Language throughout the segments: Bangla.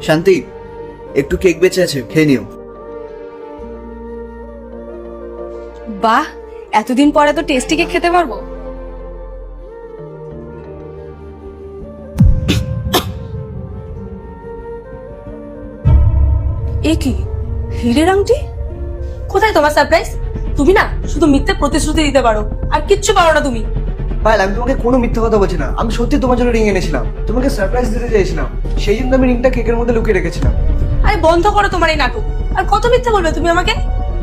শান্তি, একটু কেক বেঁচে আছে, খেয়ে নিও। বাহ, এতদিন পরে তো টেস্টি কেক খেতে পারবো। এ কি, হীরের আংটি? কোথায় তোমার সারপ্রাইজ? তুমি না শুধু মিথ্যে প্রতিশ্রুতি দিতে পারো, আর কিচ্ছু পারো না তুমি। পায়েল, আমি তোমাকে কোনো মিথ্যা কথা বলছি না। আমি সত্যি তোমার জন্য রিং এনেছিলাম, তোমাকে সারপ্রাইজ দিতে চাইছিলাম। সেই জন্য আমি রিংটা কেকের মধ্যে লুকিয়ে রেখেছিলাম। আরে বন্ধ করো তোমার এই নাটক। আর কত মিথ্যে বলবে তুমি আমাকে?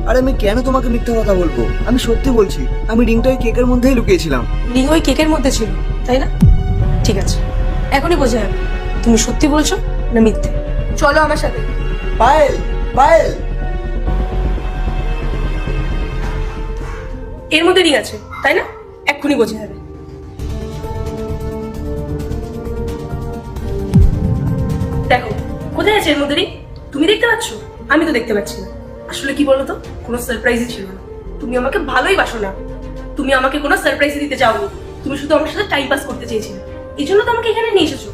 আরে আমি কেন তোমাকে মিথ্যা কথা বলবো? আমি সত্যি বলছি, আমি রিংটা ওই কেকের মধ্যেই লুকিয়েছিলাম। রিং ওই কেকের মধ্যে ছিল, তাই না? ঠিক আছে, এখনই বোঝা যাবে তুমি সত্যি বলছো না মিথ্যে। চলো আমার সাথে। পায়েল, পায়েল, এর মধ্যে রিং আছে, তাই না? এক্ষুনি বোঝা যাবে। দেখো, কোথায় আছে এর মধ্যে রিং? তুমি দেখতে পাচ্ছ? আমি তো দেখতে পাচ্ছি না। আসলে কি বলতো, কোনো সারপ্রাইজই ছিল না। তুমি আমাকে ভালোই বাসো না, তুমি আমাকে কোনো সারপ্রাইজ দিতে চাওনি। তুমি শুধু আমার সাথে টাইম পাস করতে চেয়েছিলে, এই জন্য তো আমাকে এখানে নিয়ে এসেছো।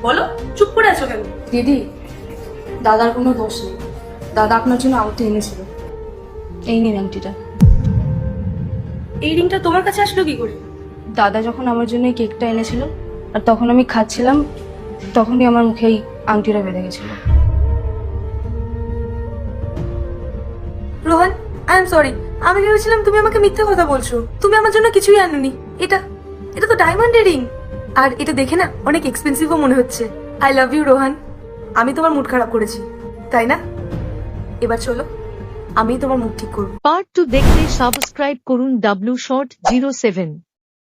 বলো, চুপ করে আছো কেন? দিদি, দাদার কোনো দোষ নেই। দাদা আপনার জন্য আংটি এনেছিল। এই নিন আংটিটা। এই রিংটা তোমার কাছে আসলো কি করে? দাদা যখন আমার জন্য এই কেকটা এনেছিল, আর তখন আমি খাচ্ছিলাম, তখনই আমার মুখে এই আংটিটা বেঁধে গেছিল। Rohan, I am sorry. আমি ভেবেছিলাম তুমি আমাকে মিথ্যে কথা বলছো। তুমি আমার জন্য কিছুই আনোনি। এটা এটা তো ডায়মন্ডের রিং, আর এটা দেখে না অনেক এক্সপেন্সিভও মনে হচ্ছে। I love you Rohan. আমি তোমার মুড খারাপ করেছি, তাই না? এবার চলো, আমি তোমার মুড ঠিক করবো। পার্ট 2 দেখতে সাবস্ক্রাইব করুন W Short 07।